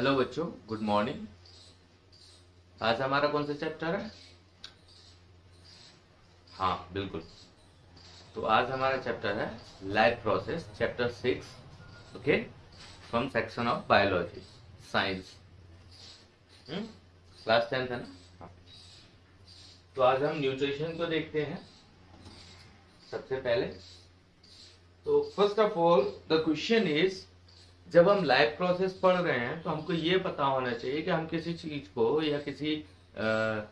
Hello बच्चों, good morning. आज हमारा कौन सा चैप्टर है? हाँ बिल्कुल। तो आज हमारा चैप्टर है life process, chapter 6। Okay, from section of biology science. Class 10 है ना? हाँ। तो आज हम न्यूट्रिशन को देखते हैं सबसे पहले। तो first of all the question is, जब हम लाइफ प्रोसेस पढ़ रहे हैं तो हमको ये पता होना चाहिए कि हम किसी चीज को या किसी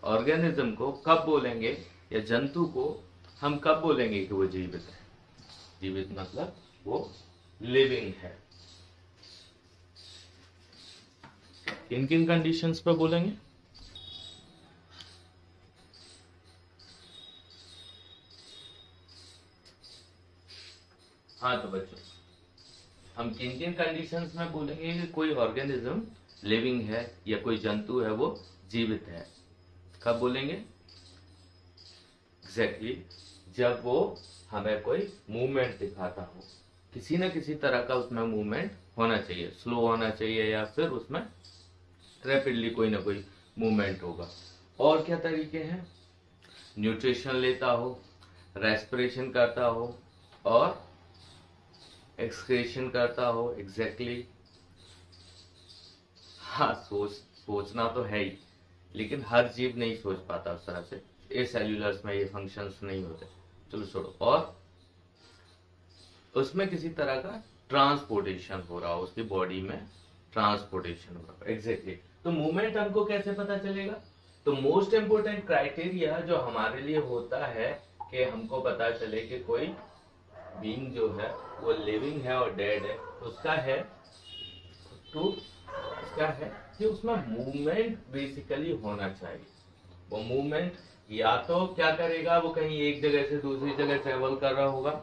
ऑर्गेनिज्म को कब बोलेंगे, या जंतु को हम कब बोलेंगे कि वो जीवित है। जीवित मतलब वो लिविंग है। किन किन कंडीशंस पे बोलेंगे? हाँ तो बच्चों, हम किन किन कंडीशंस में बोलेंगे कि कोई ऑर्गेनिज्म लिविंग है या कोई जंतु है वो जीवित है? कब बोलेंगे? एग्जैक्टली जब वो हमें कोई मूवमेंट दिखाता हो, किसी न किसी तरह का उसमें मूवमेंट होना चाहिए, स्लो होना चाहिए या फिर उसमें रैपिडली कोई ना कोई मूवमेंट होगा। और क्या तरीके हैं? न्यूट्रिशन लेता हो, रेस्पिरेशन करता हो और एक्सक्रीशन करता हो। एग्जैक्टली हाँ, सोचना तो है ही, लेकिन हर जीव नहीं सोच पाता उस तरह से। ए सेल्यूलर्स में ये फंक्शंस नहीं होते। चलो छोड़ो। और उसमें किसी तरह का ट्रांसपोर्टेशन हो रहा हो, उसकी बॉडी में ट्रांसपोर्टेशन हो रहा हो। एग्जैक्टली। तो मूवमेंट हमको कैसे पता चलेगा? तो मोस्ट इंपोर्टेंट क्राइटेरिया जो हमारे लिए होता है कि हमको पता चले कि कोई बीइंग जो है वो लिविंग है और डेड है, उसका है कि उसमें मूवमेंट बेसिकली होना चाहिए। वो मूवमेंट या तो क्या करेगा, वो कहीं एक जगह से दूसरी जगह ट्रेवल कर रहा होगा।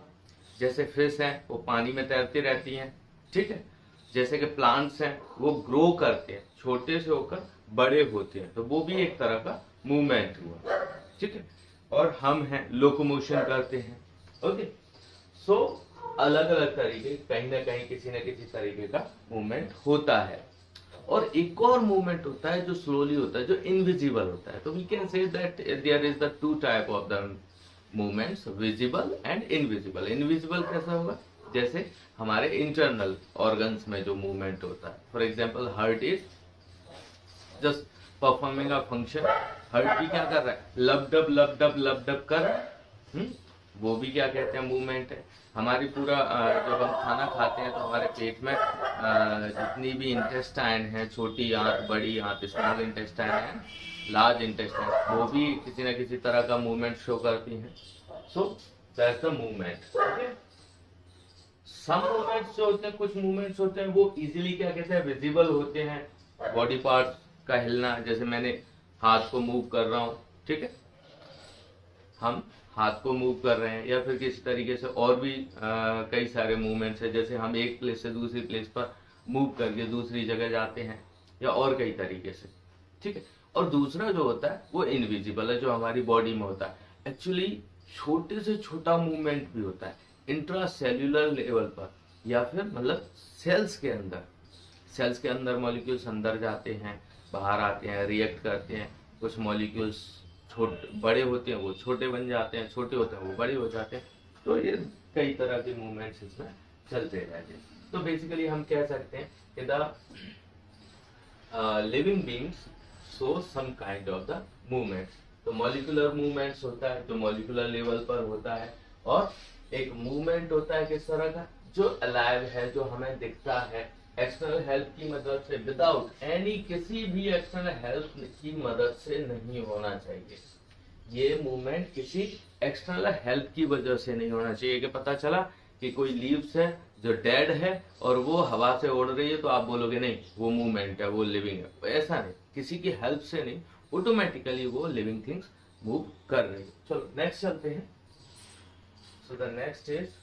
जैसे फिश हैं वो पानी में तैरती रहती हैं, ठीक है। जैसे कि प्लांट्स हैं वो ग्रो करते हैं, छोटे से होकर बड़े होते हैं, तो वो भी एक तरह का मूवमेंट हुआ, ठीक है। और हम हैं लोकोमोशन करते हैं। ओके, सो अलग अलग तरीके, कहीं ना कहीं किसी न किसी तरीके का मूवमेंट होता है। और एक और मूवमेंट होता है जो स्लोली होता है, जो इनविजिबल होता है। तो we can say that there is the two type of the movements, visible and invisible. Invisible कैसा होगा? जैसे हमारे इंटरनल ऑर्गन्स में जो मूवमेंट होता है। For example heart is just performing a function. Heart भी क्या कर रहा है? लब डब कर रहा है। वो भी क्या कहते हैं? मूवमेंट है। हमारी पूरा जब हम खाना खाते हैं तो हमारे पेट में जितनी भी इंटेस्टाइन है, छोटी आंत, बड़ी आंत, स्मॉल इंटेस्टाइन है, लार्ज इंटेस्टाइन, वो भी किसी न किसी तरह का मूवमेंट शो करती हैं। So that's the movement. Some movements जो होते हैं, कुछ मूवमेंट्स होते हैं वो इजीली क्या कहते हैं? विजिबल होते हैं। बॉडी पार्ट का हिलना, जैसे मैंने हाथ को मूव कर रहा हूँ, ठीक है, हम हाथ को मूव कर रहे हैं, या फिर किसी तरीके से और भी कई सारे मूवमेंट्स है। जैसे हम एक प्लेस से दूसरी प्लेस पर मूव करके दूसरी जगह जाते हैं, या और कई तरीके से, ठीक है। और दूसरा जो होता है वो इनविजिबल है, जो हमारी बॉडी में होता है। एक्चुअली छोटे से छोटा मूवमेंट भी होता है इंट्रा सेल्यूलर लेवल पर, या फिर मतलब सेल्स के अंदर। सेल्स के अंदर मॉलिक्यूल्स अंदर जाते हैं, बाहर आते हैं, रिएक्ट करते हैं। कुछ मॉलिक्यूल्स बड़े होते हैं वो छोटे बन जाते हैं, छोटे होते हैं वो बड़े हो जाते हैं। तो ये कई तरह के मूवमेंट्स इसमें चलते रहते हैं। तो बेसिकली हम कह सकते हैं कि the living beings show some kind of the movements. तो मॉलिक्यूलर मूवमेंट्स होता है जो मॉलिक्यूलर लेवल पर होता है, और एक मूवमेंट होता है किस तरह का? जो अलाइव है, जो हमें दिखता है एक्सटर्नल हेल्प की मदद से, विदाउट एनी, किसी भी एक्सटर्नल हेल्प की मदद से नहीं होना चाहिए। ये मूवमेंट किसी एक्सटर्नल हेल्प की वजह से नहीं होना चाहिए। कि पता चला कि कोई लीव्स है जो डेड है और वो हवा से उड़ रही है, तो आप बोलोगे नहीं वो मूवमेंट है, वो लिविंग है। ऐसा नहीं, किसी की हेल्प से नहीं, ऑटोमेटिकली वो लिविंग थिंग्स मूव कर रही है। चलो नेक्स्ट चलते हैं। So the next is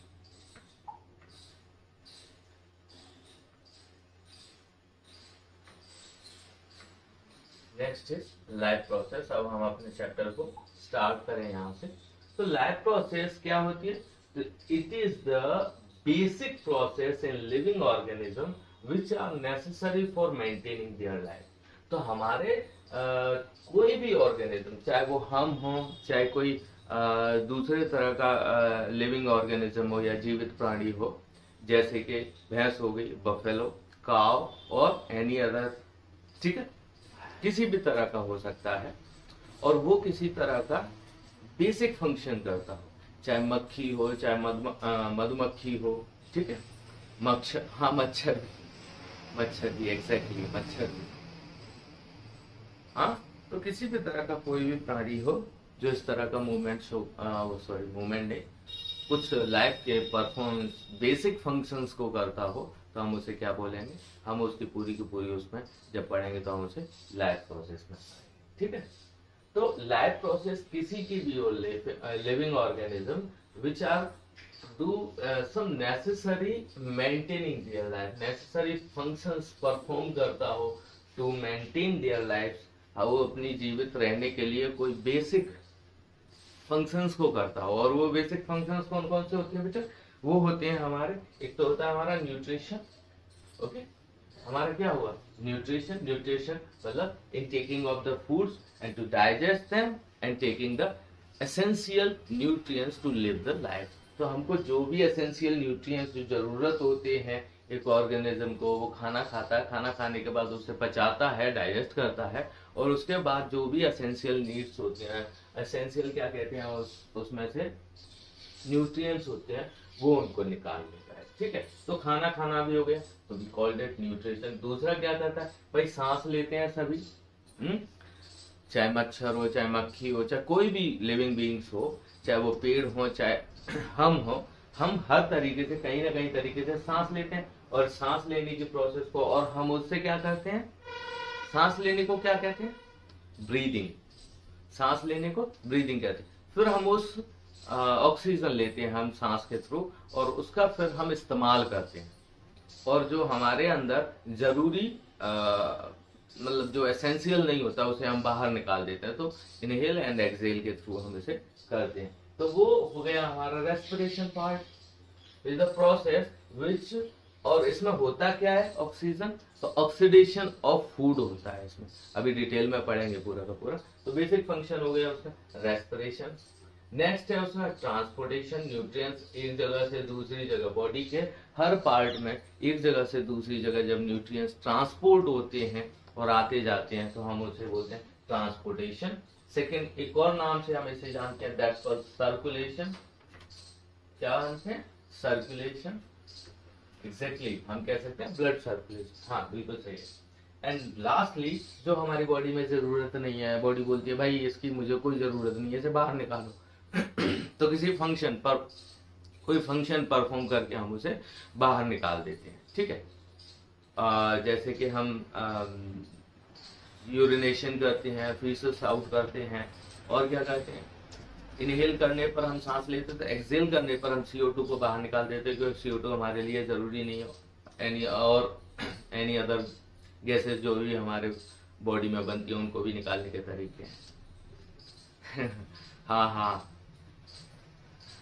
life process. अब हम अपने चैप्टर को स्टार्ट करें यहाँ से। तो लाइफ प्रोसेस क्या होती है? It is the basic process in living organism which are necessary for maintaining their life. तो हमारे कोई भी ऑर्गेनिज्म, चाहे वो हम हो, चाहे कोई दूसरे तरह का लिविंग ऑर्गेनिज्म हो या जीवित प्राणी हो, जैसे कि भैंस हो गई, बफेलो, काव और एनी अदर, ठीक है, किसी भी तरह का हो सकता है, और वो किसी तरह का बेसिक फंक्शन करता हो, चाहे मक्खी हो, चाहे मधुमक्खी हो, ठीक है, मच्छर, हाँ मच्छर, मच्छर भी, एग्जैक्टली मच्छर भी, हाँ। तो किसी भी तरह का कोई भी प्राणी हो जो इस तरह का मूवमेंट सॉरी मूवमेंट नहीं, कुछ लाइफ के परफॉर्मेंस बेसिक फंक्शंस को करता हो, तो हम उसे क्या बोलेंगे, हम उसकी पूरी की पूरी उसमें जब पढ़ेंगे तो हम उसे लाइफ प्रोसेस में, ठीक है। तो लाइफ प्रोसेस किसी की भी हो, living organism which are do some necessary maintaining their life, necessary functions perform करता हो टू मेंटेन देयर लाइफ, वो अपनी जीवित रहने के लिए कोई बेसिक फंक्शंस को करता हो। और वो बेसिक फंक्शंस कौन कौन से होते हैं बेटा? वो होते हैं हमारे, एक तो होता है हमारा न्यूट्रिशन, ओके, हमारा क्या हुआ, न्यूट्रिशन, न्यूट्रिशन मतलब in taking of the foods and to digest them and taking the essential nutrients to live the life. तो हमको जो भी एसेंशियल न्यूट्रिएंट्स जो जरूरत होते हैं एक ऑर्गेनिज्म को, वो खाना खाता है, खाना खाने के बाद उसे पचाता है, डाइजेस्ट करता है, और उसके बाद जो भी एसेंशियल नीड्स होते हैं, एसेंशियल क्या कहते हैं, उसमें से न्यूट्रिएंट्स होते हैं, वो उनको निकाल लेता है, ठीक है। तो खाना खाना भी हो गया, तो वी कॉल्ड इट न्यूट्रिशन। दूसरा क्या कहता है भाई, सांस लेते हैं सभी, चाहे मच्छर हो, चाहे मक्खी हो, चाहे कोई भी लिविंग बीइंग्स हो, चाहे वो पेड़ हो, चाहे हम हो, हम हर तरीके से कहीं ना कहीं तरीके से सांस लेते हैं, और सांस लेने की प्रोसेस को, और हम उससे क्या करते हैं, सांस लेने को क्या कहते हैं, ब्रीदिंग, सांस लेने को ब्रीदिंग कहते हैं। फिर हम उस ऑक्सीजन लेते हैं हम सांस के थ्रू, और उसका फिर हम इस्तेमाल करते हैं, और जो हमारे अंदर जरूरी मतलब जो एसेंशियल नहीं होता उसे हम बाहर निकाल देते हैं। तो इनहेल एंड एक्सहेल के थ्रू हम इसे करते हैं। तो वो हो गया हमारा respiration part, is the process which, और इसमें होता क्या है, ऑक्सीजन, तो ऑक्सीडेशन ऑफ फूड होता है इसमें, अभी डिटेल में पढ़ेंगे पूरा का पूरा। तो बेसिक फंक्शन हो गया उसका रेस्पिरेशन। नेक्स्ट है उसका ट्रांसपोर्टेशन, न्यूट्रिएंट्स एक जगह से दूसरी जगह, बॉडी के हर पार्ट में एक जगह से दूसरी जगह जब न्यूट्रिएंट्स ट्रांसपोर्ट होते हैं और आते जाते हैं, तो हम उसे बोलते हैं ट्रांसपोर्टेशन। सेकेंड, एक और नाम से हम इसे जानते हैं, दैट्स कॉल्ड सर्कुलेशन। क्या है, सर्कुलेशन, एग्जैक्टली हम कह सकते हैं ब्लड सर्कुलेशन, हाँ बिल्कुल सही है। एंड लास्टली, जो हमारी बॉडी में जरूरत नहीं है, बॉडी बोलती है भाई इसकी मुझे कोई जरूरत नहीं है, इसे बाहर निकालो तो किसी फंक्शन पर, कोई फंक्शन परफॉर्म करके हम उसे बाहर निकाल देते हैं, ठीक है। जैसे कि हम यूरिनेशन करते हैं, फीसेस आउट करते हैं, और क्या करते हैं, इनहेल करने पर हम सांस लेते, तो एक्सहेल करने पर हम CO2 को बाहर निकाल देते, क्योंकि CO2 हमारे लिए जरूरी नहीं हो, एनी अदर गैसेस जो भी हमारे बॉडी में बनती है उनको भी निकालने के तरीके हैं हाँ हाँ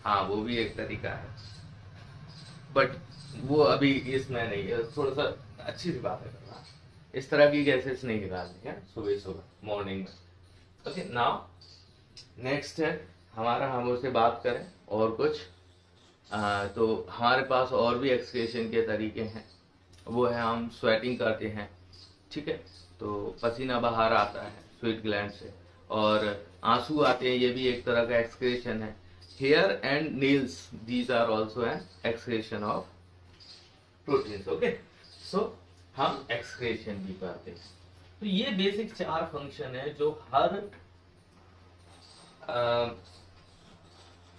हाँ, वो भी एक तरीका है, बट वो अभी इसमें नहीं है, थोड़ा सा अच्छी सी बात है करना, इस तरह की गैसेस नहीं निकालनी है सुबह सुबह मॉर्निंग में। ओके, नाउ नेक्स्ट है हमारा, हम उससे बात करें और कुछ तो हमारे पास और भी एक्सक्रीशन के तरीके हैं, वो है हम स्वेटिंग करते हैं, ठीक है, तो पसीना बाहर आता है स्वेट ग्लैंड से, और आंसू आते हैं, ये भी एक तरह का एक्सक्रीशन है। Hair and nails, these are also an excretion of proteins, okay. So हम एक्सक्रीशन भी करते हैं। तो ये बेसिक 4 फंक्शन है जो हर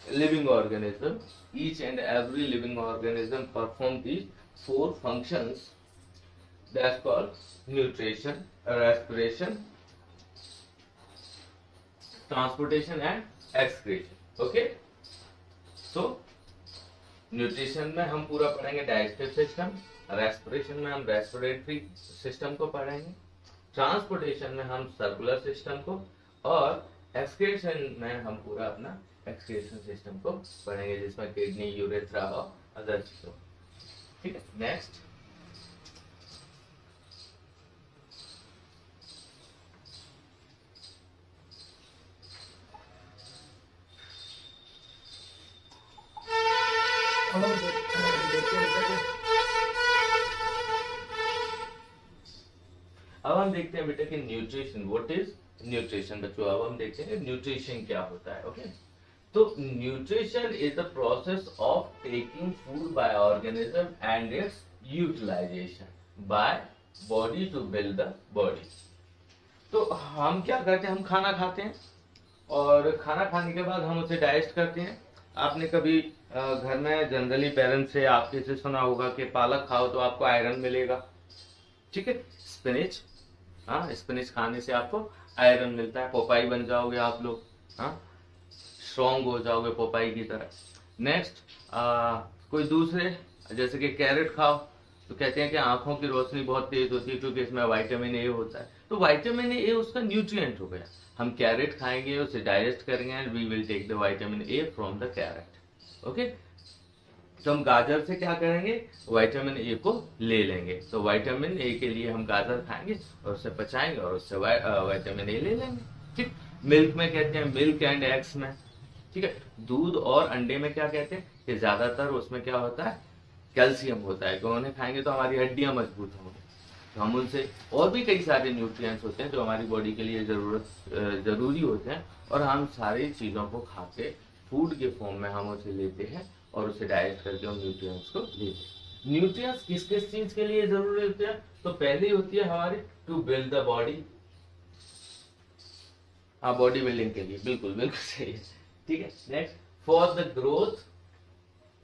living organism, each and every living organism perform these 4 functions, that's called nutrition, respiration, transportation and excretion, okay। so nutrition में हम पूरा पढ़ेंगे digestive system, respiration में हम respiratory system को पढ़ेंगे, transportation में हम circular system को, और एक्सक्रीशन में हम पूरा अपना एक्सक्रीशन सिस्टम को पढ़ेंगे, जिसमें किडनी, यूरेथ्रा और अदर चीजों, ठीक है। नेक्स्ट, अब हम देखते हैं बेटा कि न्यूट्रिशन, व्हाट इज न्यूट्रिशन बच्चों। अब हम देखते हैं न्यूट्रिशन क्या होता है। ओके, तो nutrition is the process of taking food by organism and its utilization by body to build the body. तो हम क्या करते हैं, हम खाना खाते हैं और खाना खाने के बाद हम उसे डाइजेस्ट करते हैं। आपने कभी घर में जनरली पेरेंट्स से आपके से सुना होगा कि पालक खाओ तो आपको आयरन मिलेगा, ठीक है। स्पिनिच, हाँ, स्पिनिच खाने से आपको आयरन मिलता है, पोपाई बन जाओगे आप लोग, हाँ, स्ट्रॉन्ग हो जाओगे पोपाई की तरह। नेक्स्ट कोई दूसरे, जैसे कि कैरेट खाओ तो कहते हैं कि आंखों की रोशनी बहुत तेज होती है क्योंकि इसमें विटामिन ए होता है। तो विटामिन ए उसका न्यूट्रिएंट हो गया। हम कैरेट खाएंगे, उसे डाइजेस्ट करेंगे and we will take the vitamin A from the carrot. Okay, तो हम गाजर से क्या करेंगे, विटामिन ए को ले लेंगे। तो विटामिन ए के लिए हम गाजर खाएंगे और उसे पचाएंगे और उससे विटामिन ए ले लेंगे, ठीक। मिल्क में कहते हैं, मिल्क एंड एग्स में, ठीक है। दूध और अंडे में क्या कहते हैं कि ज्यादातर उसमें क्या होता है, कैल्शियम होता है, तो उन्हें खाएंगे तो हमारी हड्डियां मजबूत होंगी। तो हम उनसे, और भी कई सारे न्यूट्रिएंट्स होते हैं जो हमारी बॉडी के लिए जरूरी होते हैं, और हम सारी चीजों को खा के फूड के फॉर्म में हम उसे लेते हैं और उसे डाइजेस्ट करके हम न्यूट्रिएंट्स को लेते हैं। न्यूट्रिएंट्स किस किस चीज के लिए जरूरी होते हैं, तो पहली होती है हमारी टू बिल्ड द बॉडी, हाँ, बॉडी बिल्डिंग के लिए, बिल्कुल बिल्कुल सही है, ठीक है। नेक्स्ट फॉर द ग्रोथ,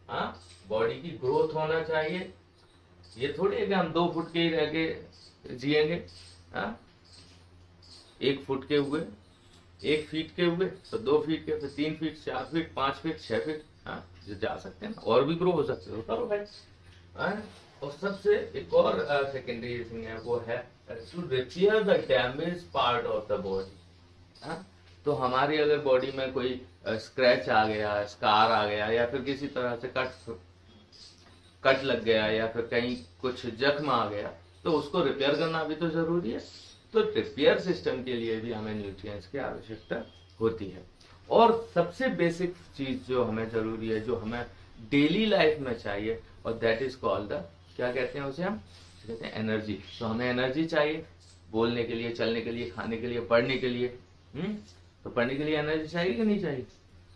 हाँ, बॉडी की ग्रोथ होना चाहिए। ये थोड़ी है कि हम 2 फुट के ही रह के जिएंगे, हाँ, 1 फुट के हुए, 1 फीट के हुए तो 2 फीट के, फिर 3 फीट, 4 फीट, 5 फीट, 6 फीट, हाँ, जा सकते हैं, और भी ग्रो हो सकते हो, करो भाई, हाँ। और सबसे एक और सेकेंडरी थिंग है, वो है to repair the damage part of the body, हाँ। तो हमारी अगर बॉडी में कोई स्क्रैच आ गया, स्कार आ गया, या फिर किसी तरह से कट लग गया, या फिर कहीं कुछ जख्म आ गया, तो उसको रिपेयर करना भी तो जरूरी है। तो रिपेयर सिस्टम के लिए भी हमें न्यूट्रिएंट्स की आवश्यकता होती है। और सबसे बेसिक चीज जो हमें जरूरी है, जो हमें डेली लाइफ में चाहिए, और दैट इज कॉल्ड द, क्या कहते हैं उसे, हम कहते हैं एनर्जी। तो हमें एनर्जी चाहिए बोलने के लिए, चलने के लिए, खाने के लिए, पढ़ने के लिए, तो पढ़ने के लिए एनर्जी चाहिए कि नहीं चाहिए।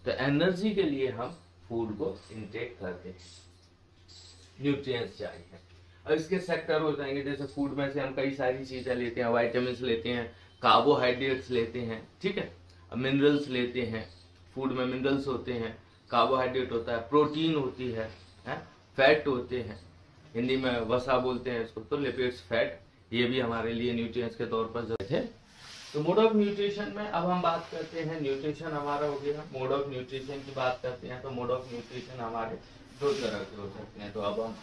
तो एनर्जी के लिए हम फूड को इनटेक करते हैं, न्यूट्रिएंट्स चाहिए। और इसके सेक्टर हो जाएंगे, जैसे फूड में से हम कई सारी चीजें लेते हैं, विटामिन्स लेते हैं, कार्बोहाइड्रेट्स लेते हैं, ठीक है, मिनरल्स लेते हैं। फूड में मिनरल्स होते हैं, कार्बोहाइड्रेट होता है, प्रोटीन होती है, फैट होते हैं, हिंदी में वसा बोलते हैं इसको, तो लिपिड्स, फैट, ये भी हमारे लिए न्यूट्रिएंट्स के तौर पर जरूरत है। तो मोड ऑफ न्यूट्रिशन में अब हम बात करते हैं, न्यूट्रिशन हमारा हो गया, मोड ऑफ न्यूट्रिशन की बात करते हैं। तो मोड ऑफ न्यूट्रिशन हमारे 2 तरह के हो सकते हैं। तो अब हम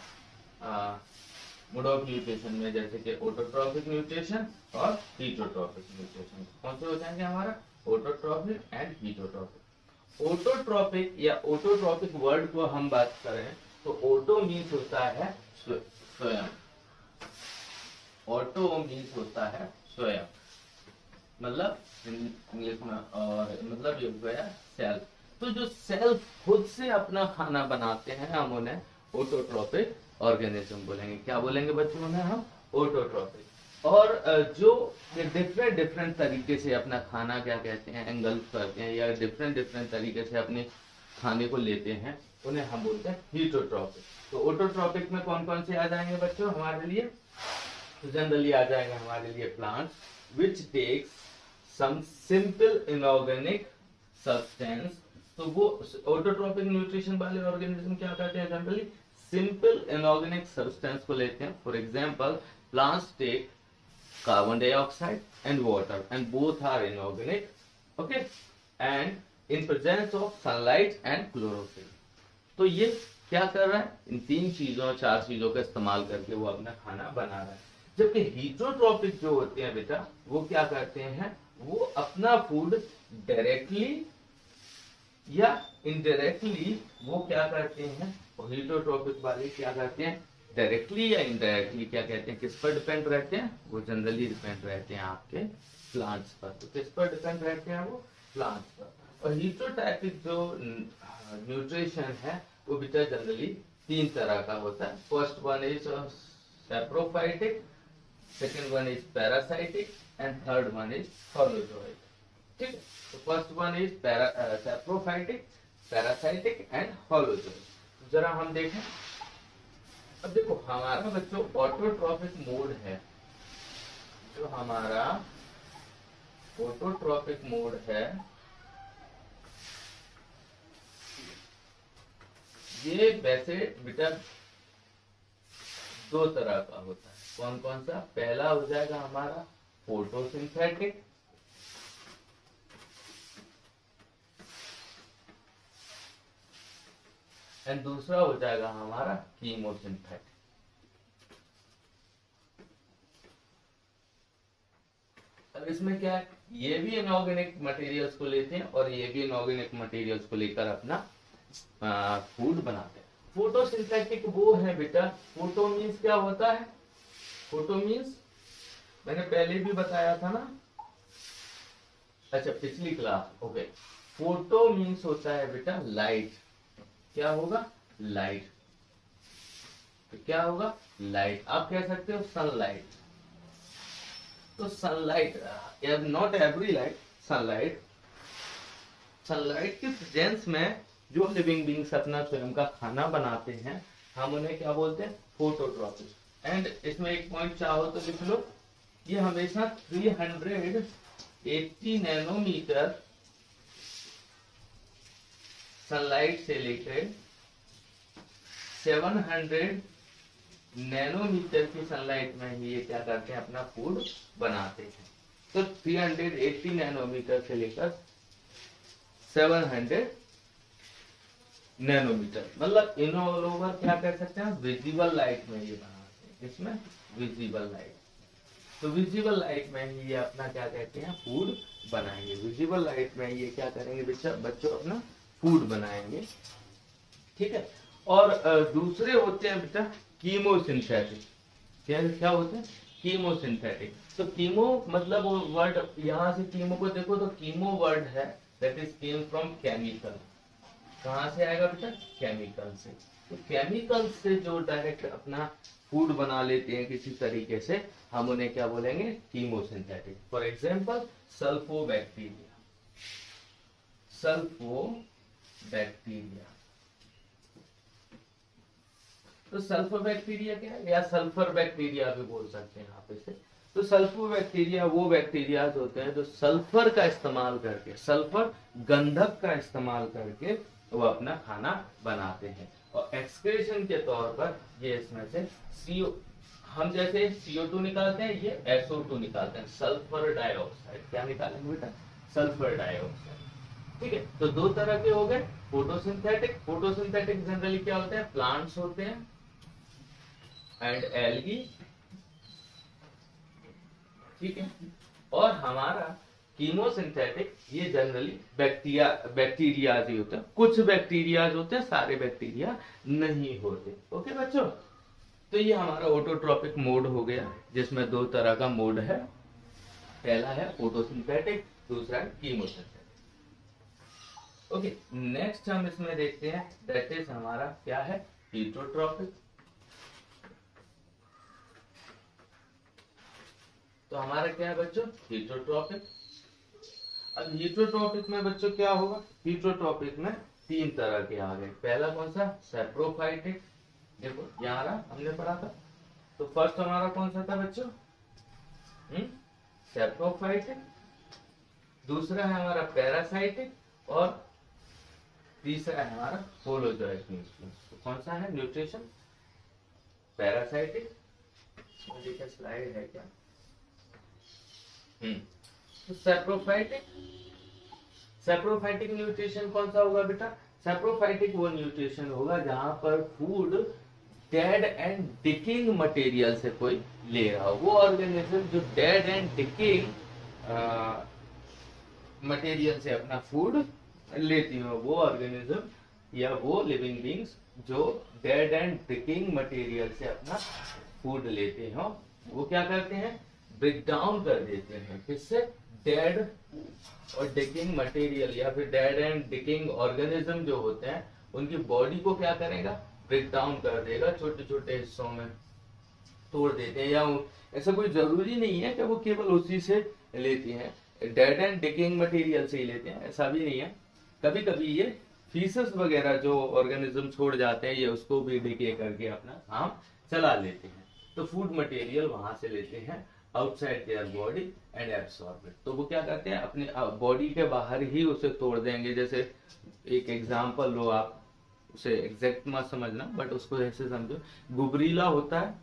मोड ऑफ न्यूट्रिशन में, जैसे कि ऑटोट्रॉपिक न्यूट्रिशन और हीटोट्रॉपिक न्यूट्रिशन, कौन से हो जाएंगे हमारा, ऑटोट्रॉपिक एंड हीटोट्रॉपिक। ऑटोट्रॉपिक या ऑटोट्रॉपिक वर्ड को हम बात करें तो ऑटो मीन्स होता है स्वयं, ऑटो मीन्स होता है स्वयं, मतलब इंग्लिश में, और मतलब ये हो गया सेल्फ। तो जो सेल्फ खुद से अपना खाना बनाते हैं हम उन्हें ऑटोट्रॉपिक ऑर्गेनिज्म बोलेंगे। क्या बोलेंगे बच्चों उन्हें हम, ऑटोट्रॉपिक। और जो डिफरेंट तरीके से अपना खाना क्या कहते हैं, एंगल्फ करते हैं, या डिफरेंट तरीके से अपने खाने को लेते हैं, उन्हें हम बोलते हैं हीटोट्रॉपिक। तो ऑटोट्रॉपिक में कौन कौन से आ जाएंगे बच्चों हमारे लिए, तो जनरली आ जाएंगे हमारे लिए plants which takes some simple inorganic substance. तो वो ऑटोट्रॉपिक न्यूट्रिशन वाले ऑर्गेनिज्म क्या करते हैं, जनरली सिंपल इनऑर्गेनिक सब्सटेंस को लेते हैं। For example plants take carbon dioxide and water and both are inorganic, okay, and in presence of sunlight and chlorophyll. तो ये क्या कर रहा है, इन 3 चीजों 4 चीजों का इस्तेमाल करके वो अपना खाना बना रहा है। जबकि हीटोट्रॉपिक जो होते हैं बेटा, वो क्या करते हैं, वो अपना फूड डायरेक्टली या इनडायरेक्टली वो क्या करते हैं, हीटोट्रॉपिक वाले क्या करते हैं, डायरेक्टली या इनडायरेक्टली क्या कहते हैं, किस पर डिपेंड रहते हैं, वो जनरली डिपेंड रहते हैं आपके प्लांट्स पर। तो किस पर डिपेंड रहते हैं, वो प्लांट्स पर। और हीटोट्रॉपिक जो न्यूट्रिशन है वो बेटा जनरली 3 तरह का होता है। First one is saprophytic, second one is parasitic and third one is holozoic. ठीक है, तो first one is saprophytic, parasitic and holozoic. जरा हम देखें, अब देखो हमारा बच्चों ऑटोट्रॉपिक मोड है, जो हमारा ऑटोट्रॉपिक मोड है ये वैसे बेटा दो तरह का होता है। कौन कौन सा? पहला हो जाएगा हमारा फोटोसिंथेटिक, एंड दूसरा हो जाएगा हमारा कीमोसिंथेटिक। अब इसमें क्या है, ये भी इनऑर्गेनिक मटेरियल्स को लेते हैं और ये भी इनऑर्गेनिक मटेरियल्स को लेकर अपना फूड बनाते हैं। फोटोसिंथेटिक वो है बेटा, फोटो मीन्स क्या होता है? फोटो मीन्स मैंने पहले भी बताया था ना, अच्छा पिछली क्लास, ओके। फोटो मीन्स होता है बेटा लाइट। क्या होगा? लाइट। तो क्या होगा? लाइट। आप कह सकते हो सनलाइट। तो sunlight, not every light, sunlight. Sunlight के प्रेजेंस में जो लिविंग बींग्स अपना स्वयं का खाना बनाते हैं, हम उन्हें क्या बोलते हैं? फोटोट्रॉपिक। एंड इसमें एक पॉइंट चाहो तो लिख लो, ये हमेशा 380 नैनोमीटर सनलाइट से लेकर 700 नैनोमीटर की सनलाइट में ही ये क्या करते हैं? अपना फूड बनाते हैं। तो 380 नैनोमीटर से लेकर 700 नैनोमीटर, मतलब इन ऑल ओवर क्या कह सकते हैं? विजिबल लाइट में ये बनाते हैं। इसमें विजिबल लाइट, तो विजिबल लाइट में ही ये अपना क्या कहते हैं? फूड बनाएंगे। विजिबल लाइट में ये क्या करेंगे बच्चों? अपना फूड बनाएंगे। ठीक है, और दूसरे होते हैं बेटा कीमोसिंथेटिक। क्या होते हैं? कीमोसिंथेटिक। तो कीमो मतलब वो वर्ड, यहाँ से कीमो को देखो तो कीमो वर्ड है, that is came from chemical. कहाँ से आएगा बेटा? केमिकल से। तो केमिकल से जो डायरेक्ट अपना फूड बना लेते हैं किसी तरीके से, हम उन्हें क्या बोलेंगे? Chemosynthetic. For example sulfobacteria. Sulfobacteria, तो सल्फोबैक्टीरिया क्या है? या सल्फर बैक्टीरिया भी बोल सकते हैं आप इसे। तो सल्फोबैक्टीरिया वो बैक्टीरिया होते हैं जो सल्फर का इस्तेमाल करके, सल्फर गंधक का इस्तेमाल करके वो अपना खाना बनाते हैं। और एक्सक्रीशन के तौर पर ये इसमें से हम जैसे CO2 निकालते हैं, ये SO2 निकालते हैं, सल्फर डाइऑक्साइड। क्या निकालेंगे बेटा? Sulphur dioxide. ठीक है, तो दो तरह के हो गए, फोटोसिंथेटिक। फोटोसिंथेटिक जनरली क्या होते हैं? प्लांट्स होते हैं एंड एल्गी। ठीक है, और हमारा कीमोसिंथेटिक ये जनरली बैक्टीरियाज ही होते हैं। कुछ बैक्टीरियाज होते हैं, सारे बैक्टीरिया नहीं होते। ओके बच्चों, तो ये हमारा ऑटोट्रॉपिक मोड हो गया, जिसमें दो तरह का मोड है। पहला है फोटोसिंथेटिक, दूसरा है कीमोसिंथेटिक। ओके, नेक्स्ट हम इसमें देखते हैं, दैट इज हमारा क्या है? हीटरोट्रॉपिक। तो हमारा क्या है बच्चों? हीटरोट्रॉपिक। अब हीटरोट्रॉपिक में बच्चों क्या होगा? हीटरोट्रॉपिक में तीन तरह के आ गए। पहला कौन सा? सैप्रोफाइटिक। देखो यहाँ रहा, हमने पढ़ा था। तो फर्स्ट हमारा कौन सा था बच्चों? सैप्रोफाइटिक। दूसरा है हमारा पैरासाइटिक, और तीसरा है हमारा होलोजोइक न्यूट्रिशन। तो कौन सा है न्यूट्रिशन? पैरासाइटिक। देखिए स्लाइड है क्या? तो सैप्रोफाइटिक न्यूट्रिशन कौन सा होगा बेटा? सैप्रोफाइटिक वो न्यूट्रिशन होगा जहां पर फूड डेड एंड डिकिंग मटेरियल से कोई ले रहा हो। वो ऑर्गेनिज्म जो डेड एंड डिकिंग मटेरियल से अपना फूड लेती हो, वो ऑर्गेनिज्म या वो लिविंग बींग्स जो डेड एंड डिकिंग मटेरियल से अपना फूड लेते हो, वो क्या करते हैं? ब्रेक डाउन कर देते हैं। किससे? डेड और डिकिंग मटेरियल या फिर डेड एंड डिकिंग ऑर्गेनिज्म जो होते हैं, उनकी बॉडी को क्या करेगा? ब्रेक डाउन कर देगा छोटे छोटे हिस्सों में। तोड़ देते हैं, या ऐसा कोई जरूरी नहीं है कि वो केवल उसी से लेती हैं, डेड एंड डिकेइंग मटेरियल से ही लेते हैं, ऐसा भी नहीं है। कभी कभी ये फीसस वगैरह जो ऑर्गेनिज्म छोड़ जाते हैं, ये उसको भी डिके करके अपना काम चला लेते हैं। तो फूड मटेरियल वहां से लेते हैं outside their body and absorb it. तो वो क्या करते हैं, अपने बॉडी के बाहर ही उसे तोड़ देंगे। जैसे एक एग्जांपल लो आप, उसे एग्जैक्ट मत समझना बट उसको ऐसे समझो, गुबरीला होता है,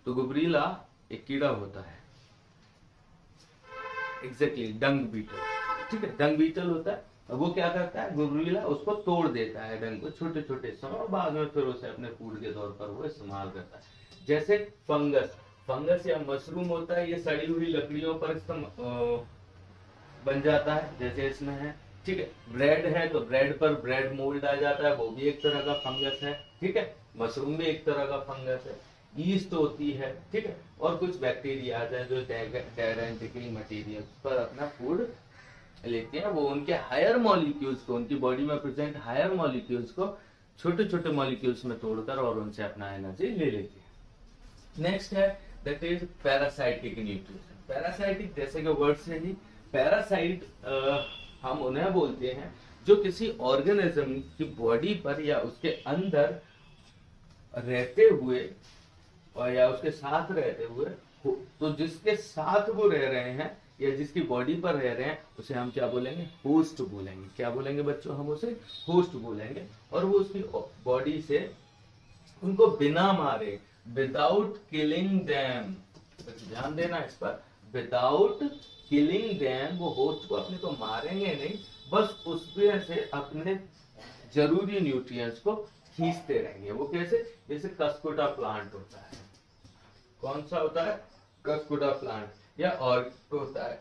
तो गुबरीला एक कीड़ा होता है, एग्जैक्टली डंग बीटल, ठीक है, डंग बीटल होता है। अब वो क्या करता है, गुबरीला उसको तोड़ देता है डंग को छोटे छोटे से, और बाद में फिर उसे अपने फूड के तौर पर वो इस्तेमाल करता है। जैसे फंगस या मशरूम होता है, ये सड़ी हुई लकड़ियों पर बन जाता है, जैसे इसमें है, ठीक है। ब्रेड है तो ब्रेड पर ब्रेड मोल्ड आ जाता है, वो भी एक तरह का फंगस है, ठीक है। मशरूम भी एक तरह का फंगस है। ईस्ट होती है, ठीक है, और कुछ बैक्टीरिया हैं जो डेड एंड डिकेइंग मटेरियल पर अपना फूड लेते हैं। वो उनके हायर मॉलिक्यूल्स को, उनकी बॉडी में प्रेजेंट हायर मॉलिक्यूल्स को छोटे छोटे मॉलिक्यूल्स में तोड़कर और उनसे अपना एनर्जी ले लेते हैं। नेक्स्ट है that is parasitic nutrition. Parasitic जैसे कि वर्ड से ही, पैरासाइट हम उन्हें बोलते हैं जो किसी ऑर्गेनिज्म की बॉडी पर या उसके अंदर रहते हुए और या उसके साथ रहते हुए, तो जिसके साथ वो रह रहे हैं या जिसकी बॉडी पर रह रहे हैं उसे हम क्या बोलेंगे, होस्ट बोलेंगे। क्या बोलेंगे बच्चों, हम उसे होस्ट बोलेंगे। और वो उसकी बॉडी से उनको बिना मारे, विदाउट किलिंग देम, ध्यान देना इस पर, विदाउट किलिंग देम, वो होस्ट को अपने को मारेंगे नहीं, बस उसमें से अपने जरूरी न्यूट्रिएंट्स को खींचते रहेंगे। वो कैसे, जैसे कस्कुटा प्लांट होता है, कौन सा होता है, कस्कुटा प्लांट, या और होता है,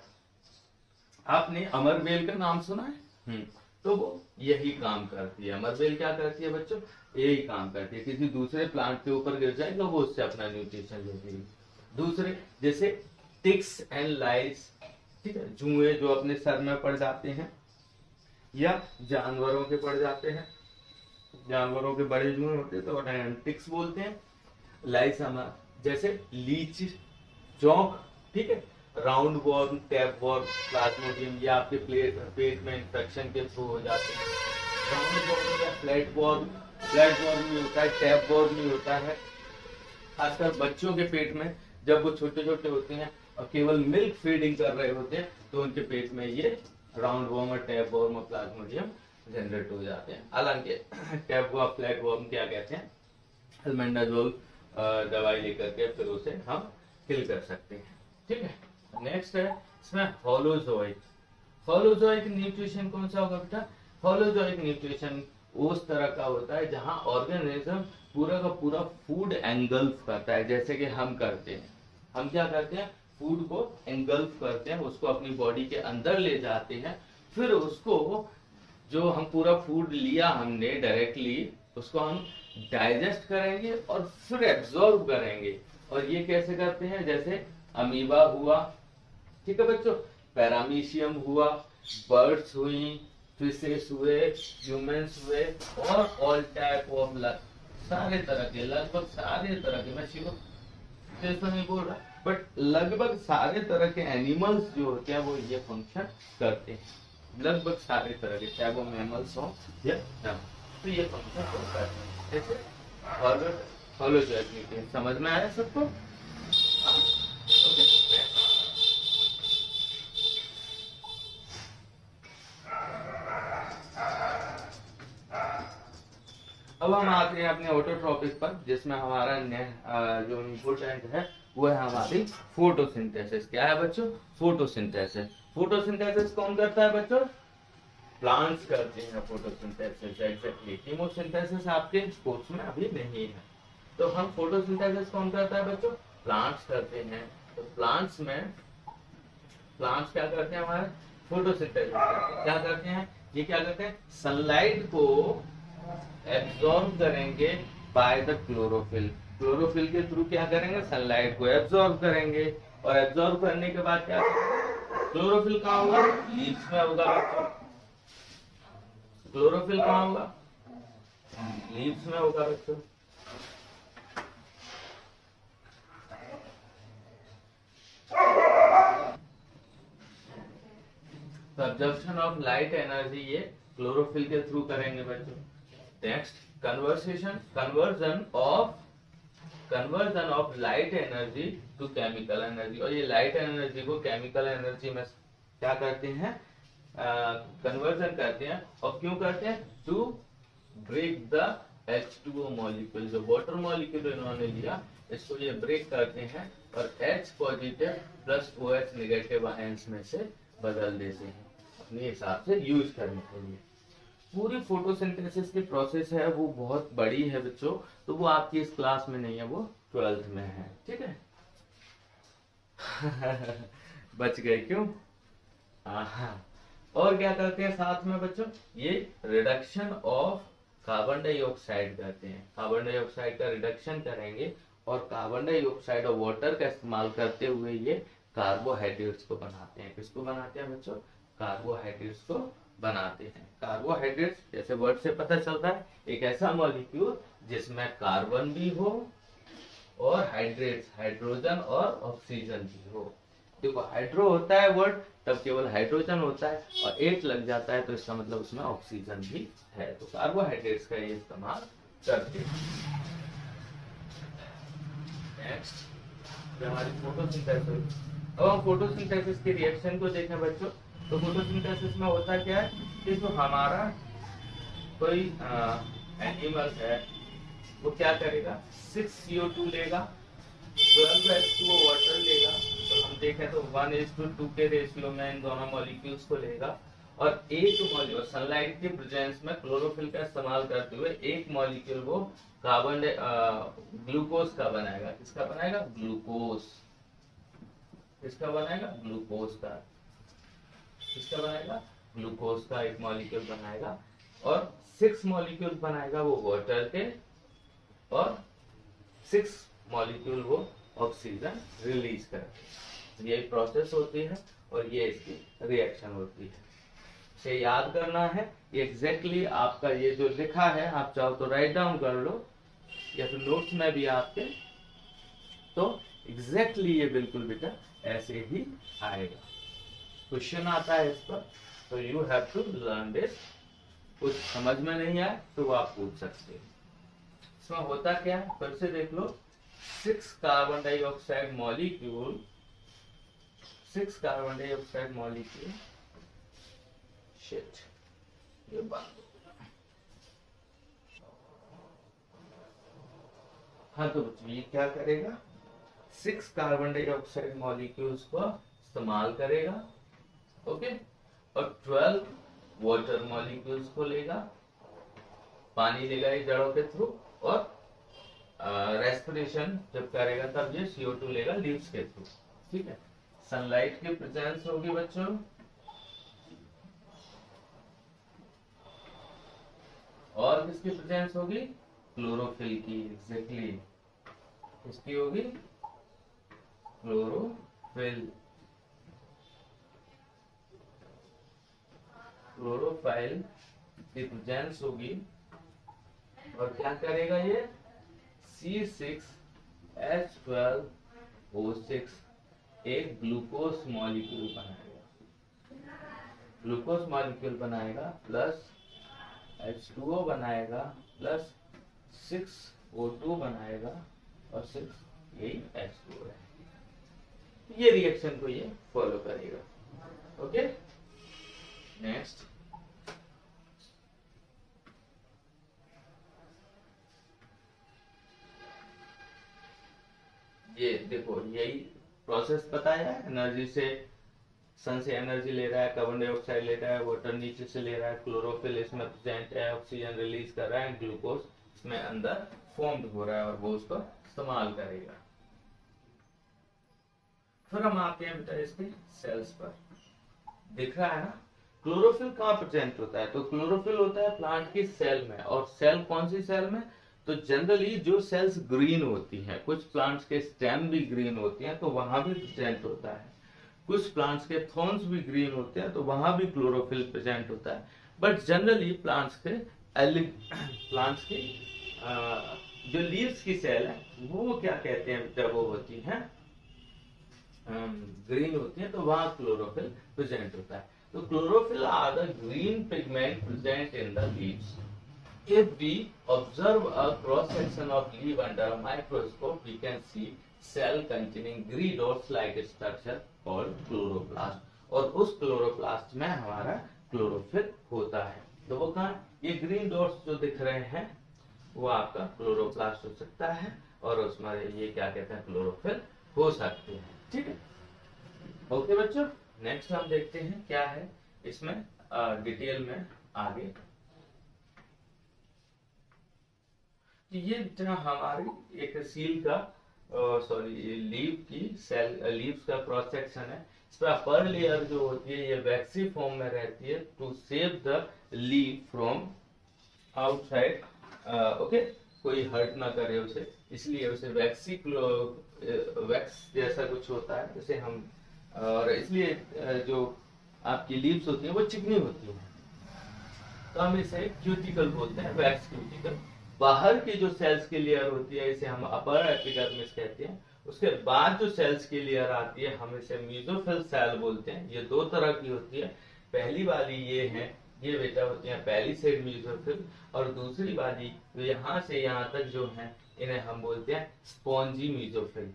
आपने अमरबेल का नाम सुना है, तो वो यही काम करती है। अमरबेल क्या करती है बच्चों, यही काम करती है, किसी दूसरे प्लांट के ऊपर गिर जाएगा वो उससे अपना न्यूट्रिशन लेती है। दूसरे जैसे टिक्स एंड लाइस, ठीक है, जुए जो अपने सर में पड़ जाते हैं, या जानवरों के पड़ जाते हैं, जानवरों के बड़े जुए होते हैं तो उन्हें टिक्स बोलते हैं। लाइस जैसे लीच, चौक, ठीक है, roundworm, tapeworm, plasmodium, ये आपके पेट में इंफेक्शन के थ्रू हो जाते हैं। राउंड वॉर्म या फ्लैट वॉर्म भी होता है, टैप वॉर्म भी होता है। खासकर बच्चों के पेट में जब वो छोटे छोटे होते हैं और केवल मिल्क फीडिंग कर रहे होते हैं तो उनके पेट में ये राउंड वॉर्म और टैप वॉर्म और प्लाज्मोडियम जनरेट हो जाते हैं। हालांकि टैप वॉर्म, फ्लैट वॉर्म क्या कहते हैं, अल्बेंडाजोल दवाई लेकर के फिर उसे हम किल कर सकते हैं, ठीक है। नेक्स्ट है इसमें होलोजोइक। होलोजोइक न्यूट्रिशन कौन सा होगा बेटा, होलोजोइक न्यूट्रिशन उस तरह का होता है जहां ऑर्गेनिज्म पूरा का पूरा फूड एंगल्फ करता है, जैसे कि हम करते हैं। हम क्या करते हैं, फूड को एंगल्फ करते हैं, उसको अपनी बॉडी के अंदर ले जाते हैं, फिर उसको जो हम पूरा फूड लिया हमने डायरेक्टली, उसको हम डाइजेस्ट करेंगे और फिर एब्जॉर्ब करेंगे। और ये कैसे करते हैं, जैसे अमीबा हुआ, ठीक है बच्चों, पैरामीशियम हुआ, बर्ड्स हुई, फिशेस हुए, ह्यूमंस हुए, और ऑल टाइप ऑफ, सारे तरह के, लगभग सारे तरह के, मैं श्योर तो नहीं बोल रहा बट लगभग सारे तरह के एनिमल्स जो होते हैं वो ये फंक्शन करते हैं। लगभग सारे तरह के, चाहे वो मैमल्स हो या तो ये फंक्शन करता है। जैसे होलोजोइक, समझ में आया सबको? अब हम आते हैं अपने ऑटोट्रोपिक पर, जिसमें हमारा जो इम्पोर्टेंट है वो है हमारी फोटोसिंथेसिस। क्या है बच्चों, फोटोसिंथेसिस। फोटोसिंथेसिस कौन करता है बच्चों, प्लांट्स करते हैं फोटोसिंथेसिस। एग्जैक्टली, कीमोसिंथेसिस आपके कोर्स में अभी नहीं है, तो हम फोटोसिंथेसिस कौन करता है बच्चों, प्लांट्स करते हैं। तो प्लांट्स क्या करते हैं, हमारे फोटोसिंथेसिस करते हैं। क्या करते हैं, ये क्या करते हैं, सनलाइट को एब्जॉर्ब करेंगे बाय द क्लोरोफिल। क्लोरोफिल के थ्रू क्या करेंगे, सनलाइट को एब्जॉर्ब करेंगे, और एब्जॉर्ब करने के बाद क्या करेंगे, क्लोरोफिल कहाँ होगा, लीव्स में होगा बच्चों। क्लोरोफिल कहाँ होगा, लीव्स में होगा बच्चों। तो एब्जॉर्प्शन ऑफ लाइट एनर्जी ये क्लोरोफिल के थ्रू करेंगे बच्चों। Next conversion of light energy to chemical energy, और ये लाइट एनर्जी को केमिकल एनर्जी में क्या करते हैं, कन्वर्जन करते हैं। और क्यों करते हैं, to break the H2O molecule, जो वाटर मॉलिक्यूल इन्होंने लिया इसको ये ब्रेक करते हैं और H positive plus OH negative ions में से बदल देते हैं अपने हिसाब से यूज करने के लिए। पूरी फोटोसिंथेसिस की प्रोसेस है वो बहुत बड़ी है बच्चों, तो वो आपकी इस क्लास में नहीं है, वो 12th में है, ठीक है। बच गए क्यों? और क्या करते हैं साथ में बच्चों, ये रिडक्शन ऑफ कार्बन डाइऑक्साइड करते हैं। कार्बन डाइऑक्साइड का रिडक्शन करेंगे और कार्बन डाइऑक्साइड और वाटर का इस्तेमाल करते हुए ये कार्बोहाइड्रेट्स को बनाते हैं। किसको बनाते हैं बच्चों? कार्बोहाइड्रेट्स को बनाते हैं। कार्बोहाइड्रेट्स जैसे वर्ड से पता चलता है एक ऐसा मॉलिक्यूल जिसमें कार्बन भी हो और हाइड्रेट्स हाइड्रोजन और ऑक्सीजन भी हो। देखो हाइड्रो होता है वर्ड तब केवल हाइड्रोजन होता है, और 8 लग जाता है तो इसका मतलब उसमें ऑक्सीजन भी है। तो कार्बोहाइड्रेट्स का ये इस्तेमाल करते हैं। नेक्स्ट हमारी फोटोसिंथेसिस। अब हम फोटोसिंथेसिस की रिएक्शन को देखें बच्चों, तो फोटोसिंथेसिस में होता क्या है कि जो हमारा कोई एनिमल है वो क्या करेगा, 6 CO2 लेगा, 12 H2O वाटर लेगा, तो हम देखें तो 1:2 के रेशियो में इन दोनों मॉलिक्यूल्स को लेगा, और एक मॉलिक्यूल सनलाइट के प्रेजेंस में क्लोरोफिल का इस्तेमाल करते हुए एक मॉलिक्यूल वो कार्बन ग्लूकोज का बनाएगा। किसका बनाएगा? ग्लूकोज। किसका बनाएगा? ग्लूकोज का। किसका बनाएगा? ग्लूकोज का एक मॉलिक्यूल बनाएगा, और 6 मॉलिक्यूल बनाएगा वो वाटर के, और 6 मॉलिक्यूल वो ऑक्सीजन रिलीज करते हैं। ये प्रोसेस होती है और ये इसकी रिएक्शन होती है। से याद करना है ये एग्जैक्टली आपका ये जो लिखा है, आप चाहो तो राइट डाउन कर लो या फिर नोट्स में भी आपके, तो एग्जैक्टली ये बिल्कुल बेटा ऐसे ही आएगा। क्वेश्चन आता है इस पर, तो you have to learn this. कुछ समझ में नहीं आए तो वो आप पूछ सकते हैं। इसमें होता क्या है फिर से देख लो, 6 carbon dioxide molecule, 6 carbon dioxide molecule, shit ये बात, हाँ तो ये क्या करेगा, 6 कार्बन डाइऑक्साइड मॉलिक्यूल्स को इस्तेमाल करेगा, ओके, और 12 वाटर मॉलिक्यूल्स को लेगा, पानी लेगा ये जड़ों के थ्रू, और रेस्पिरेशन जब करेगा तब ये CO2 लेगा लीव्स के थ्रू, ठीक है। सनलाइट की प्रेजेंस होगी बच्चों, और किसकी प्रेजेंस होगी? क्लोरोफिल की, एग्जैक्टली किसकी होगी? क्लोरोफिल। क्लोरोफाइल की प्रेजेंस होगी, और क्या करेगा ये? C6H12O6 एक ग्लूकोज मॉलिक्यूल बनाएगा। ग्लूकोज मॉलिक्यूल बनाएगा प्लस H2O बनाएगा प्लस 6O2 बनाएगा, और 6 यही H2O है। ये रिएक्शन को ये फॉलो करेगा, ओके। नेक्स्ट ये देखो यही प्रोसेस पता है, एनर्जी से, सन से एनर्जी ले रहा है, कार्बन डाइऑक्साइड ले रहा है, वाटर नीचे से ले रहा है, क्लोरोफिल इसमें प्रेजेंट है, ऑक्सीजन रिलीज कर रहा है, ग्लूकोज इसमें अंदर फॉर्म हो रहा है और वो उसको इस्तेमाल करेगा। फिर हम आते हैं बेटा इसके सेल्स पर। दिख रहा है ना क्लोरोफिल कहाँ प्रेजेंट होता है? तो क्लोरोफिल होता है प्लांट की सेल में, और सेल कौन सी सेल में? तो जनरली जो सेल्स ग्रीन होती हैं, कुछ प्लांट्स के स्टेम भी ग्रीन होती हैं तो वहां भी प्रेजेंट होता है, कुछ प्लांट्स के थॉर्न्स भी ग्रीन होते हैं तो वहां भी क्लोरोफिल प्रेजेंट होता है। बट जनरली प्लांट्स के जो लीव्स की सेल है वो क्या कहते हैं जब वो होती हैं ग्रीन होती है तो वहां क्लोरोफिल प्रेजेंट होता है। तो chlorophyll are the green pigment present in the leaves. If we observe a cross section of leaf under a microscope, we can see cell containing green dots like a structure called chloroplast. और उस chloroplast में हमारा chlorophyll होता है. तो वो कहाँ, ये ग्रीन डॉट्स जो दिख रहे हैं वो आपका क्लोरोप्लास्ट हो सकता है और उसमें ये क्या कहते हैं, क्लोरोफिल हो सकते हैं. ठीक है, ओके बच्चों. नेक्स्ट हम देखते हैं क्या है इसमें डिटेल में आगे. ये जो हमारी एक सील का लीव की सेल लीव्स का क्रॉस सेक्शन है. इस पर अपर लेयर जो होती है ये वैक्सी फॉर्म में रहती है to save the leave from outside. Okay, कोई हर्ट ना करे उसे, इसलिए उसे वैक्स जैसा कुछ होता है जैसे हम, और इसलिए जो आपकी लीव्स होती है वो चिकनी होती है, तो हम इसे क्यूटिकल बोलते हैं, वैक्स क्यूटिकल. बाहर की जो सेल्स की लेयर होती है इसे हम अपर एपिडर्मिस कहते हैं. उसके बाद जो सेल्स की लेयर आती है हम इसे मेसोफिल सेल बोलते हैं. ये दो तरह की होती है. पहली वाली ये है, ये बेटा होती है पहली सेड मेसोफिल, और दूसरी वाली जो यहाँ से यहाँ तक जो है इन्हें हम बोलते हैं स्पॉन्जी मेसोफिल.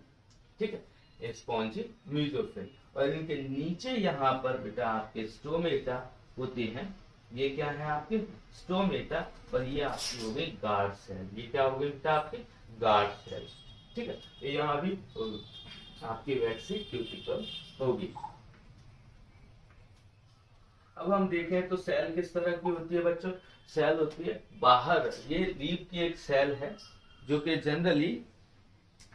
ठीक है, ये स्पॉन्जी मेसोफिल. और इनके नीचे यहाँ पर बेटा आपके स्टोमेटा होती है. ये क्या है आपकी स्टोमेटा, और ये आपकी हो गई गार्ड सेल. ये क्या हो गई बेटा आपकी गार्ड सेल. ठीक है, यहाँ भी आपकी वैक्सी क्यूटिकल होगी. अब हम देखें तो सेल किस तरह की होती है बच्चों. सेल होती है बाहर, ये लीफ की एक सेल है जो कि जनरली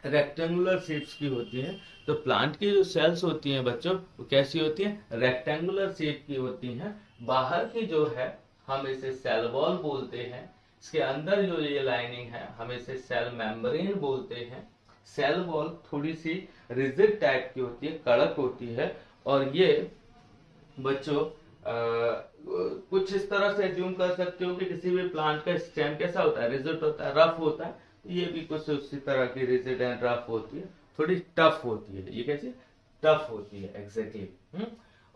रेक्टेंगुलर शेप्स की होती है. तो प्लांट की जो सेल्स होती हैं बच्चों वो कैसी होती हैं, रेक्टेंगुलर शेप की होती हैं. बाहर की जो है हम इसे सेल वॉल बोलते हैं. इसके अंदर जो ये लाइनिंग है हम इसे सेल मेम्ब्रेन बोलते हैं. सेल वॉल थोड़ी सी रिजिड टाइप की होती है, कड़क होती है, और ये बच्चों कुछ इस तरह से एज्यूम कर सकते हो कि किसी भी प्लांट का स्टेम कैसा होता है, रिजिड होता है, रफ होता है. ये भी कुछ उसी तरह की रिजिड एंड रफ होती है, थोड़ी टफ होती है. ये कैसे टफ होती है एग्जैक्टली.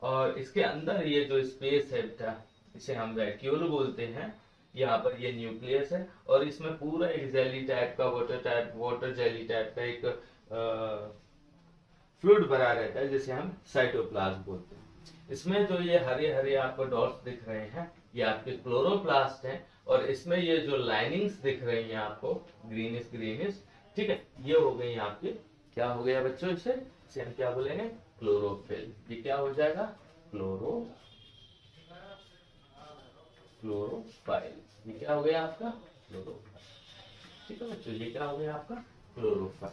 और इसके अंदर ये जो स्पेस है बेटा इसे हम वैक्यूल बोलते हैं. यहाँ पर ये न्यूक्लियस है और इसमें पूरा एक जेली टाइप का वाटर जेली टाइप का एक फ्लूइड भरा रहता है जिसे हम साइटोप्लाज्म बोलते हैं. इसमें जो ये हरे हरे आपको डॉट्स दिख रहे हैं ये आपके क्लोरोप्लास्ट हैं, और इसमें ये जो लाइनिंग्स दिख रही हैं आपको ग्रीनिश ग्रीनिश, ठीक है, ये हो गई आपकी, क्या हो गया बच्चों, इसे हम क्या बोलेंगे, क्लोरोफिल. ये क्या हो जाएगा, क्लोरोफाइल. ये क्या हो गया आपका क्लोरोफाइल. ठीक है बच्चों, ये क्या हो गया आपका क्लोरोफाइल.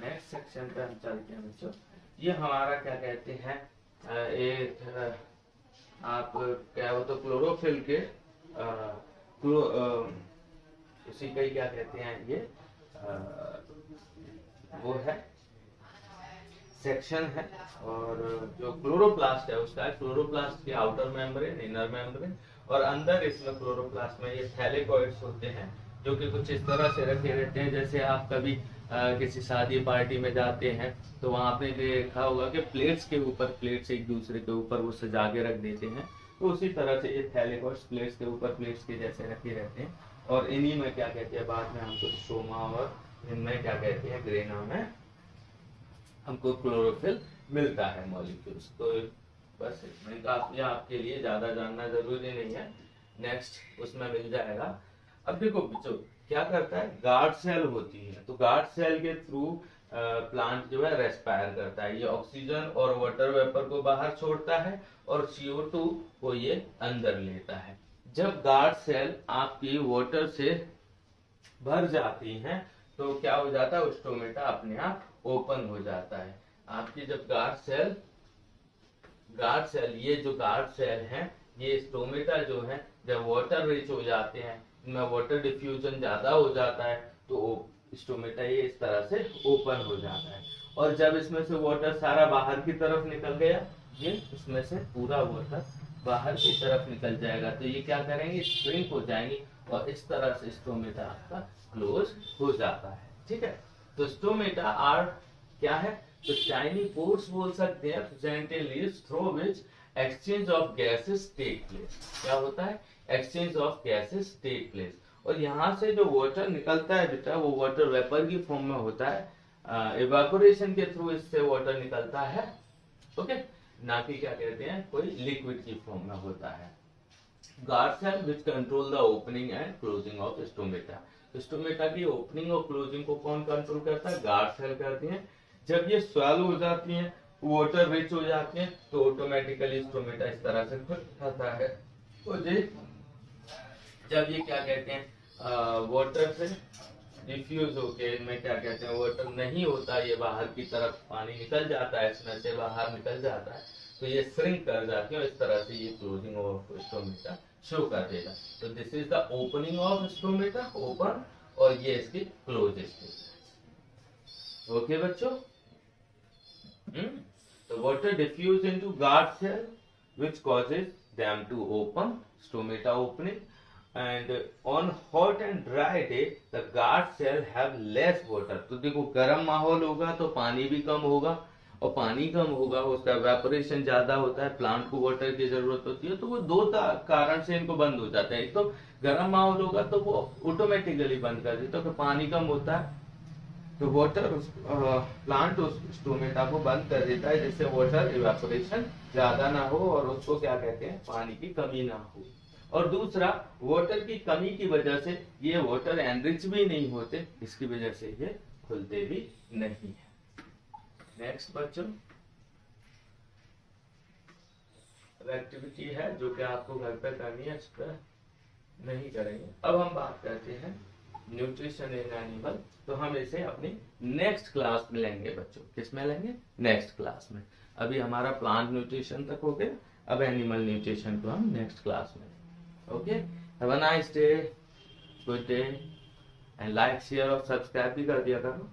नेक्स्ट सेक्शन पे हम चलते हैं बच्चों. ये हमारा क्या कहते हैं, एक आप क्या हो तो क्लोरोफिल के उसी का ही क्या कहते हैं, ये वो है सेक्शन है. और जो क्लोरोप्लास्ट है उसका क्लोरोप्लास्ट के आउटर मेम्ब्रेन, इनर मेम्ब्रेन, और अंदर इसमें क्लोरोप्लास्ट में ये थैलेकॉइड्स होते हैं जो कि कुछ इस तरह से रखे रहते हैं. जैसे आप कभी किसी शादी पार्टी में जाते हैं तो वहां आपने देखा होगा कि प्लेट्स के ऊपर प्लेट्स एक दूसरे के ऊपर वो सजा के रख देते हैं. तो उसी तरह से ये थैलेकॉइड्स प्लेट्स के ऊपर प्लेट्स के जैसे रखे रहते हैं. और इन्हीं में क्या कहते हैं, बाद में हमको स्ट्रोमा और इनमें क्या कहते हैं, ग्रेना में हमको क्लोरोफिल मिलता है मॉलिक्यूल्स. तो बस इसमें काफी आपके लिए ज्यादा जानना जरूरी नहीं है, नेक्स्ट उसमें मिल जाएगा. अब देखो बच्चों क्या करता है, गार्ड सेल होती है, तो गार्ड सेल के थ्रू प्लांट जो है रेस्पायर करता है. ये ऑक्सीजन और वाटर वेपर को बाहर छोड़ता है और CO2 को ये अंदर लेता है. जब गार्ड सेल आपकी वाटर से भर जाती हैं तो क्या हो जाता है, स्टोमेटा अपने आप ओपन हो जाता है. आपकी जब गार्ड सेल ये जो गार्ड सेल हैं ये स्टोमेटा जो है जब वाटर रिच हो जाते हैं, इनमें वाटर डिफ्यूजन ज्यादा हो जाता है तो स्टोमेटा ये इस तरह से ओपन हो जाता है. और जब इसमें से वाटर सारा बाहर की तरफ निकल गया, ये इसमें से पूरा वाटर बाहर की तरफ निकल जाएगा, तो ये क्या करेंगे, श्रिंक हो जाएंगे और इस तरह से स्टोमेटा आपका क्लोज हो जाता है. ठीक है, तो स्टोमेटा आर क्या है, तो टाइनी पोर्स बोल सकते हैं present in leaves through which exchange of gases take place. क्या होता है? Exchange of gases take place. और यहाँ से जो वाटर निकलता है बेटा वो वाटर वेपर की फॉर्म में होता है, इवेपोरेशन के थ्रू इससे वाटर निकलता है, ओके, ना कि क्या कहते हैं कोई लिक्विड की फॉर्म में होता है। Guard cell which control the opening and closing of stomata. Stomata की ओपनिंग और क्लोजिंग को कौन कंट्रोल करता है? गार्ड सेल करती है। जब ये स्वेलो हो जाती है, वाटर रिच हो जाती है, तो ऑटोमेटिकली स्टोमेटा इस तरह से खुल जाता है। और जब ये क्या कहते हैं वाटर से डिफ्यूज होके इनमें क्या कहते हैं वाटर नहीं होता, ये बाहर की तरफ पानी निकल जाता है, इसमें से बाहर निकल जाता है, तो ये श्रिंक कर जाती है और इस तरह से ये क्लोजिंग ऑफ स्टोमेटा शो कर देगा। तो this is the opening of stomata, open, और ये इसकी क्लोज स्टेज। ओके बच्चों, तो water diffuse into guard cell which causes them to open, stomata opening, and on hot and dry day the guard cell have less water। तो देखो गर्म माहौल होगा तो पानी भी कम होगा, और पानी कम होगा उसका एवेपोरेशन ज्यादा होता है, प्लांट को वाटर की जरूरत होती है, तो वो दो कारण से इनको बंद हो जाता है। एक तो गर्म माहौल होगा तो वो ऑटोमेटिकली बंद कर देता है, तो पानी कम होता है तो वाटर प्लांट उस स्टोमेटा को बंद कर देता है, जिससे वाटर इवेपोरेशन ज्यादा ना हो और उसको क्या कहते हैं पानी की कमी ना हो। और दूसरा, वाटर की कमी की वजह से ये वाटर एनरिच भी नहीं होते, इसकी वजह से ये खुलते भी नहीं है। नेक्स्ट बच्चों, एक्टिविटी है जो कि आपको घर पे करनी है, इस पर नहीं करेंगे। अब हम बात करते हैं न्यूट्रिशन इन एनिमल, तो हम इसे अपनी नेक्स्ट क्लास में लेंगे बच्चों। किस में लेंगे? नेक्स्ट क्लास में। अभी हमारा प्लांट न्यूट्रिशन तक हो गया, अब एनिमल न्यूट्रिशन को हम नेक्स्ट क्लास में। Okay, have a nice day, good day, and like, share और सब्सक्राइब भी कर दिया करो।